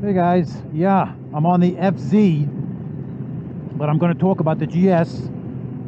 Hey guys, yeah, I'm on the FZ, but I'm going to talk about the GS,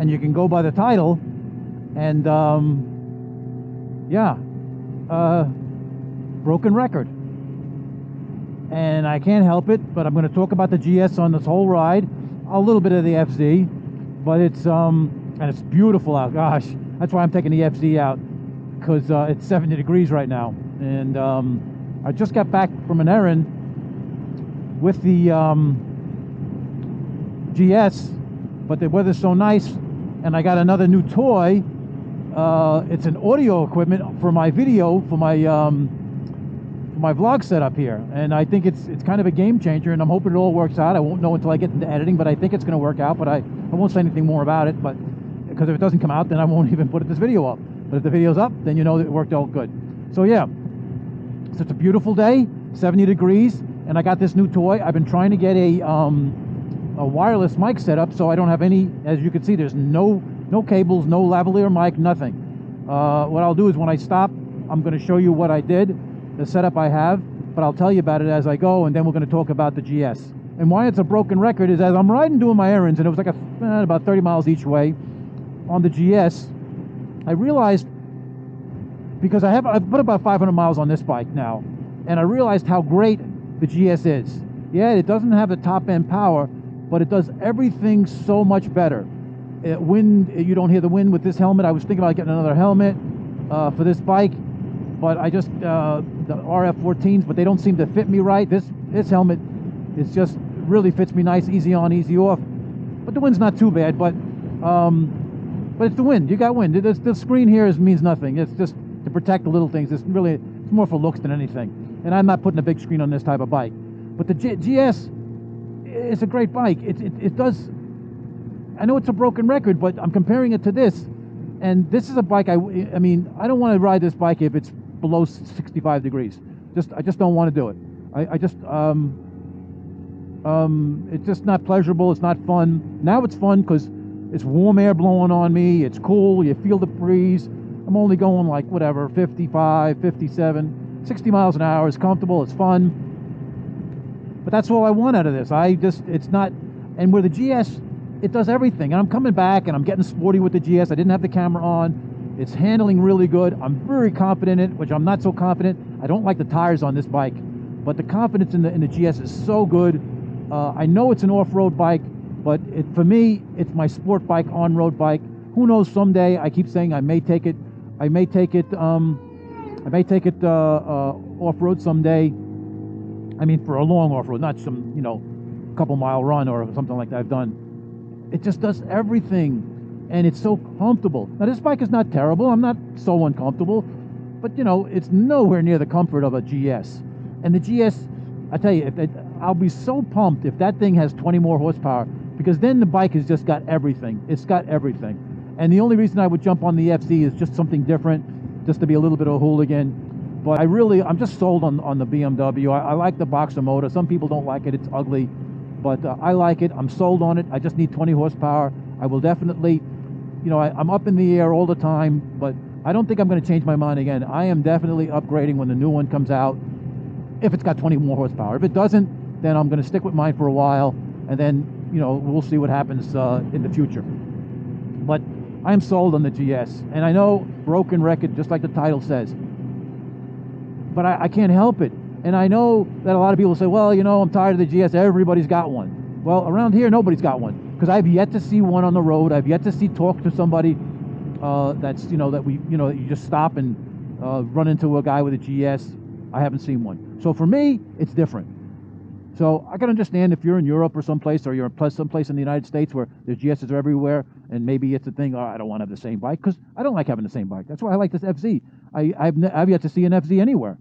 and you can go by the title, and yeah, uh, broken record, and I can't help it, but I'm going to talk about the GS on this whole ride, a little bit of the FZ, but and it's beautiful out. Gosh, that's why I'm taking the FZ out, because it's 70 degrees right now, and I just got back from an errand with the GS, but the weather's so nice, and I got another new toy. It's an audio equipment for my video, for my vlog setup here, and I think it's kind of a game changer, and I'm hoping it all works out. I won't know until I get into editing, but I think it's going to work out. But I won't say anything more about it, but because if it doesn't come out, then I won't even put this video up. But if the video's up, then you know that it worked out good. So yeah, so it's a beautiful day, 70 degrees. And I got this new toy. I've been trying to get a wireless mic set up, so I don't have any. As you can see, there's no cables, no lavalier mic, nothing. What I'll do is when I stop, I'm going to show you what I did, the setup I have, but I'll tell you about it as I go, and then we're going to talk about the GS. And why it's a broken record is as I'm riding doing my errands, and it was like about 30 miles each way on the GS, I realized, because I've put about 500 miles on this bike now, and I realized how great the GS is. Yeah, it doesn't have the top end power, but it does everything so much better. You don't hear the wind with this helmet. I was thinking about getting another helmet for this bike, but I just the RF14s, but they don't seem to fit me right. This helmet is just really fits me nice, easy on, easy off. But the wind's not too bad. But it's the wind. You got wind. The screen here means nothing. It's just to protect the little things. It's more for looks than anything. And I'm not putting a big screen on this type of bike. But the GS is a great bike. It does, I know it's a broken record, but I'm comparing it to this. And this is a bike, I mean, I don't want to ride this bike if it's below 65 degrees. I just don't want to do it. It's just not pleasurable. It's not fun. Now it's fun because it's warm air blowing on me. It's cool. You feel the breeze. I'm only going like, whatever, 55, 57. 60 miles an hour is comfortable, it's fun, but that's all I want out of this. It's not, and with the GS, it does everything. And I'm coming back and I'm getting sporty with the GS. I didn't have the camera on. It's handling really good. I'm very confident in it, which I'm not so confident. I don't like the tires on this bike, but the confidence in the GS is so good. I know it's an off-road bike, but for me, it's my sport bike, on-road bike. Who knows, someday, I keep saying I may take it off-road someday. I mean, for a long off-road, not some, couple mile run or something like that I've done. It just does everything, and it's so comfortable. Now, this bike is not terrible. I'm not so uncomfortable, but, it's nowhere near the comfort of a GS. And the GS, I tell you, I'll be so pumped if that thing has 20 more horsepower, because then the bike has just got everything. It's got everything. And the only reason I would jump on the FZ is just something different, just to be a little bit of a hooligan. But I'm just sold on the BMW. I like the boxer motor. Some people don't like it. It's ugly. But I like it. I'm sold on it. I just need 20 horsepower. I will definitely, I'm up in the air all the time, but I don't think I'm going to change my mind again. I am definitely upgrading when the new one comes out, if it's got 20 more horsepower. If it doesn't, then I'm going to stick with mine for a while, and then, we'll see what happens in the future. But I am sold on the GS, and I know broken record, just like the title says, but I can't help it. And I know that a lot of people say, well, I'm tired of the GS. Everybody's got one. Well, around here, nobody's got one, because I've yet to see one on the road. I've yet to talk to somebody that's, that you just stop and run into a guy with a GS. I haven't seen one. So for me, it's different. So I can understand if you're in Europe or someplace, or you're someplace in the United States where there's GSs everywhere, and maybe it's a thing, I don't want to have the same bike, because I don't like having the same bike. That's why I like this FZ. I've yet to see an FZ anywhere.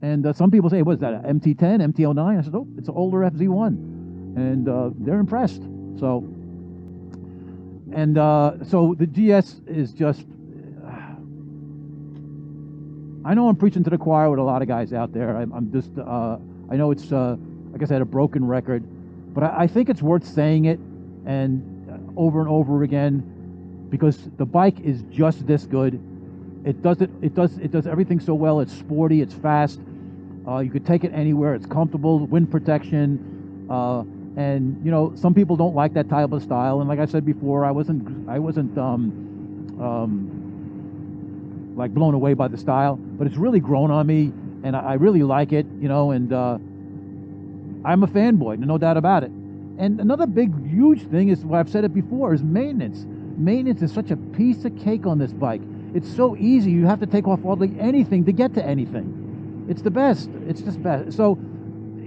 And some people say, what is that, an MT10, MT09? I said, oh, it's an older FZ1. And they're impressed. So the GS is just, I know I'm preaching to the choir with a lot of guys out there. I'm just, I know it's, like I said, a broken record, but I think it's worth saying it and over again, because the bike is just this good. It does everything so well. It's sporty, it's fast. You could take it anywhere. It's comfortable, wind protection, and you know some people don't like that type of style. And like I said before, I wasn't like blown away by the style, but it's really grown on me, and I really like it. You know, and I'm a fanboy, no doubt about it. And another big, huge thing is what I've said it before is maintenance. Maintenance is such a piece of cake on this bike. It's so easy. You have to take off hardly anything to get to anything. It's the best. It's just best. So,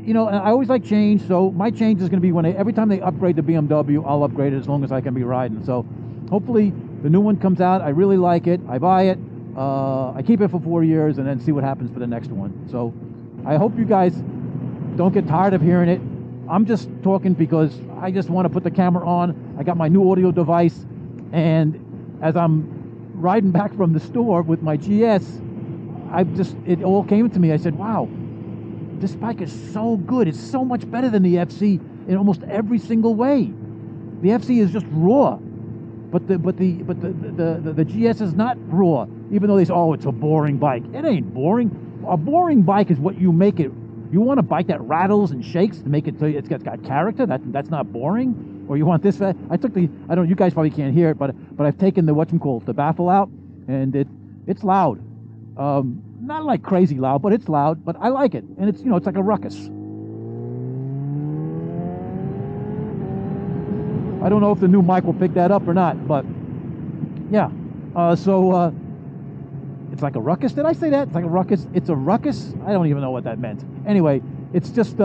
you know, I always like change. So my change is going to be when every time they upgrade the BMW, I'll upgrade it as long as I can be riding. So hopefully the new one comes out. I really like it. I buy it. I keep it for 4 years and then see what happens for the next one. So I hope you guys don't get tired of hearing it. I'm just talking because I just want to put the camera on. I got my new audio device, and as I'm riding back from the store with my GS, it all came to me. I said, wow, this bike is so good. It's so much better than the FC in almost every single way. The FC is just raw, but the GS is not raw. Even though they say, oh, it's a boring bike. It ain't boring. A boring bike is what you make it. You want a bike that rattles and shakes to make it so it's got character. That's not boring. Or you want this? I took the. I don't. You guys probably can't hear it, but I've taken the baffle out, and it's loud. Not like crazy loud, but it's loud. But I like it, and it's it's like a ruckus. I don't know if the new mic will pick that up or not, but yeah. It's like a ruckus. Did I say that? It's like a ruckus. It's a ruckus. I don't even know what that meant. Anyway, it's just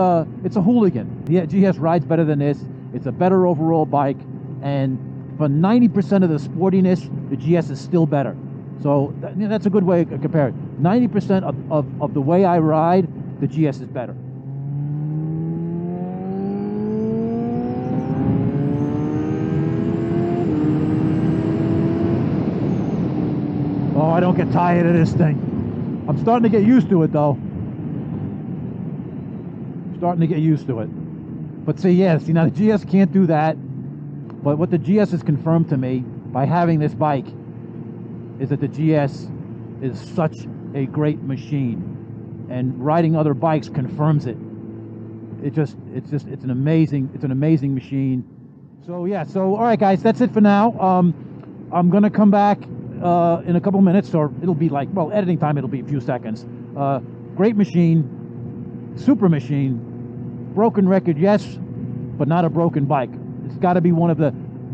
it's a hooligan. The GS rides better than this. It's a better overall bike, and for 90% of the sportiness, the GS is still better. So that's a good way to compare it. 90% of the way I ride, the GS is better. Oh, I don't get tired of this thing. I'm starting to get used to it, though. Starting to get used to it. But see, now the GS can't do that. But what the GS has confirmed to me by having this bike is that the GS is such a great machine, and riding other bikes confirms it. It's an amazing machine. So yeah, all right, guys, that's it for now. I'm gonna come back in a couple minutes, or it'll be like, well, editing time, it'll be a few seconds. Great machine, super machine. Broken record, yes, but not a broken bike. It's got to be one of the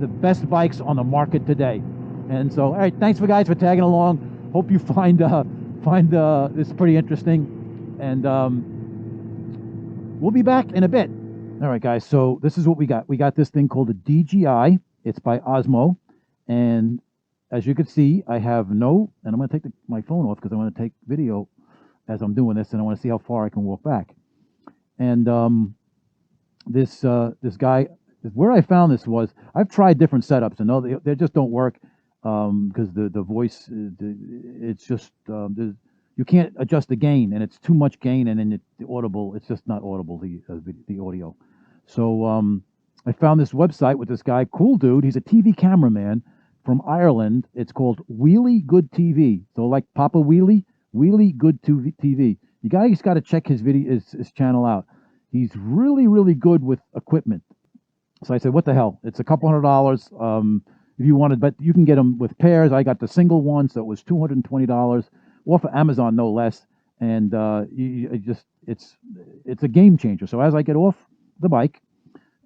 best bikes on the market today. And so, all right, thanks for guys for tagging along. Hope you find this pretty interesting, and we'll be back in a bit. All right, guys. So this is what we got. We got this thing called a DJI. It's by Osmo, and as you can see, I have and I'm going to take my phone off because I want to take video as I'm doing this, and I want to see how far I can walk back. And this guy, where I found this was, I've tried different setups, and they just don't work because the voice, it's just, you can't adjust the gain, and it's too much gain, and then the audible, it's just not audible, the audio. So I found this website with this guy, cool dude. He's a TV cameraman from Ireland. It's called Wheelie Good TV. So like Papa Wheelie Good TV. You guys got to check his his channel out. He's really, really good with equipment. So I said, what the hell? It's a couple $100 if you wanted, but you can get them with pairs. I got the single one, so it was $220 off of Amazon, no less. And it's a game changer. So as I get off the bike,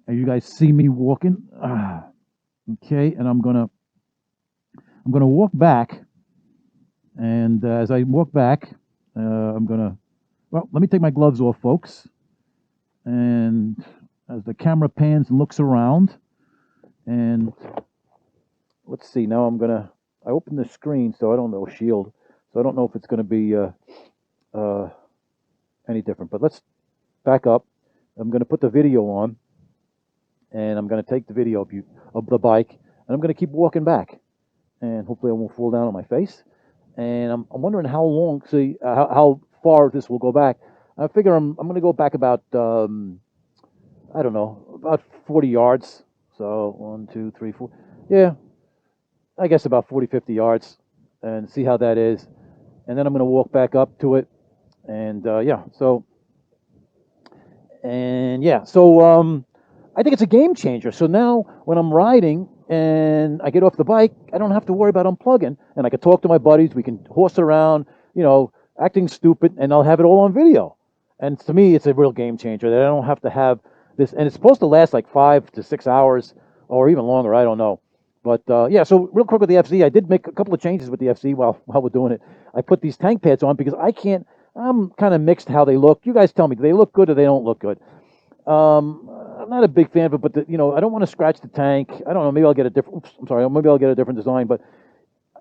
and you guys see me walking, okay, and I'm gonna walk back. And as I walk back, let me take my gloves off, folks. And as the camera pans and looks around, and let's see, now I open the screen, so I don't know, shield, so I don't know if it's going to be any different, but let's back up. I'm going to put the video on, and I'm going to take the video of the bike, and I'm going to keep walking back, and hopefully I won't fall down on my face. And I'm wondering how long, how far this will go back. I figure I'm going to go back about, I don't know, about 40 yards. So 1, 2, 3, 4. Yeah, I guess about 40, 50 yards, and see how that is. And then I'm going to walk back up to it And yeah, so I think it's a game changer. So now when I'm riding and I get off the bike, I don't have to worry about unplugging, and I can talk to my buddies. We can horse around, acting stupid, and I'll have it all on video. And to me, it's a real game changer that I don't have to have this. And it's supposed to last like 5 to 6 hours or even longer. I don't know. But yeah, so real quick with the FZ, I did make a couple of changes with the FZ while we're doing it. I put these tank pads on because I can't. I'm kind of mixed how they look. You guys tell me, do they look good or they don't look good? I'm not a big fan of it, but I don't want to scratch the tank. I don't know. Maybe I'll get a different. Oops, I'm sorry. Maybe I'll get a different design, but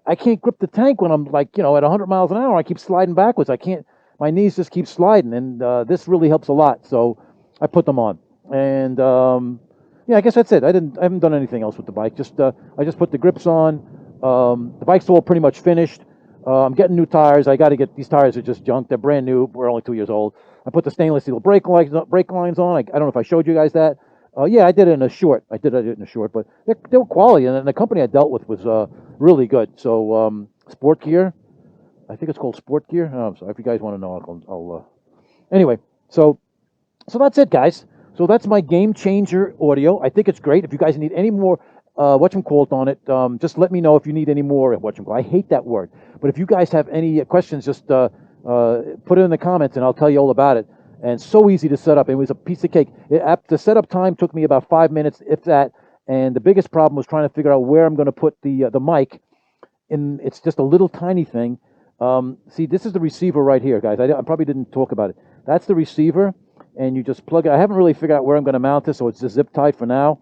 I can't grip the tank when I'm like, at 100 miles an hour. I keep sliding backwards. I can't. My knees just keep sliding, and this really helps a lot. So I put them on, and yeah, I guess that's it. I haven't done anything else with the bike. I just put the grips on. The bike's all pretty much finished. I'm getting new tires. I got to get these tires are just junk. They're brand new. We're only 2 years old. I put the stainless steel brake lines on. I don't know if I showed you guys that. Yeah, I did it in a short. I did it in a short, but they were quality, and the company I dealt with was really good. So Sport Gear, I think it's called Sport Gear. Oh, I'm sorry. If you guys want to know, I'll anyway. So that's it, guys. So that's my game changer audio. I think it's great. If you guys need any more whatchamacallit on it, just let me know if you need any more whatchamacallit. I hate that word. But if you guys have any questions, just put it in the comments and I'll tell you all about it. And so easy to set up. It was a piece of cake. The setup time took me about 5 minutes, if that. And the biggest problem was trying to figure out where I'm going to put the mic. It's just a little tiny thing. See, this is the receiver right here, guys. I probably didn't talk about it. That's the receiver, and you just plug it. I haven't really figured out where I'm going to mount this, so it's just zip tied for now,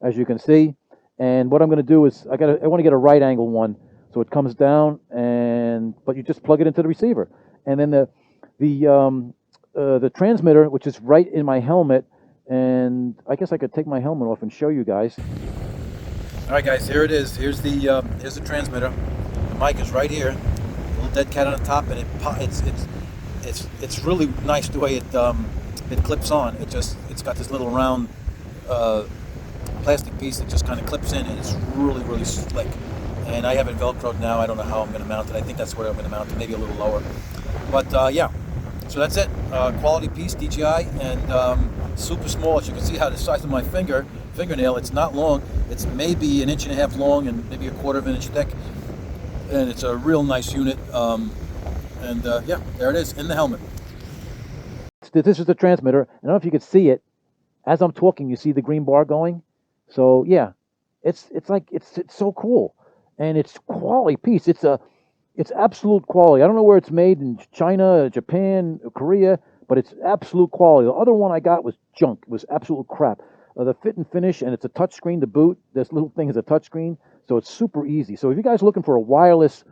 as you can see. And what I'm going to do is I want to get a right angle one, so it comes down, but you just plug it into the receiver, and then the transmitter, which is right in my helmet, and I guess I could take my helmet off and show you guys. All right, guys, here it is. Here's the transmitter. The mic is right here. A little dead cat on the top, and it's really nice the way it clips on. It's got this little round plastic piece that just kind of clips in, and it's really, really slick. And I have it Velcroed now. I don't know how I'm going to mount it. I think that's where I'm going to mount it, maybe a little lower. But yeah, so that's it. Quality piece, DJI, and super small. As you can see how the size of my fingernail, it's not long. It's maybe 1.5 inches long and maybe 1/4 of an inch thick. And it's a real nice unit. Yeah, there it is in the helmet. This is the transmitter. I don't know if you can see it. As I'm talking, you see the green bar going. So yeah, it's so cool, and it's quality piece. It's absolute quality. I don't know where it's made, in China, Japan, Korea, but it's absolute quality. The other one I got was junk. It was absolute crap. The fit and finish, and it's a touch screen to boot. This little thing is a touch screen, so it's super easy. So if you guys are looking for a wireless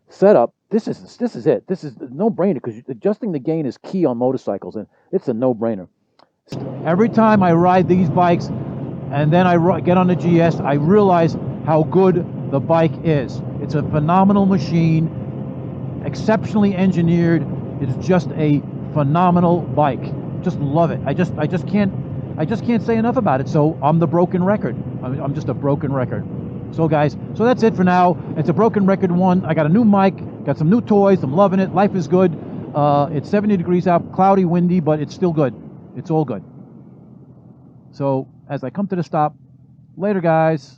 setup, this is it. This is a no-brainer, because adjusting the gain is key on motorcycles, and it's a no-brainer. Every time I ride these bikes and then I get on the GS, I realize how good the bike is. It's a phenomenal machine, exceptionally engineered. It's just a phenomenal bike. Just love it. I just can't say enough about it. So I'm the broken record. I'm just a broken record. So guys, so that's it for now. It's a broken record one. I got a new mic, got some new toys. I'm loving it. Life is good. It's 70 degrees out, cloudy, windy, but it's still good. It's all good. So as I come to the stop, later guys.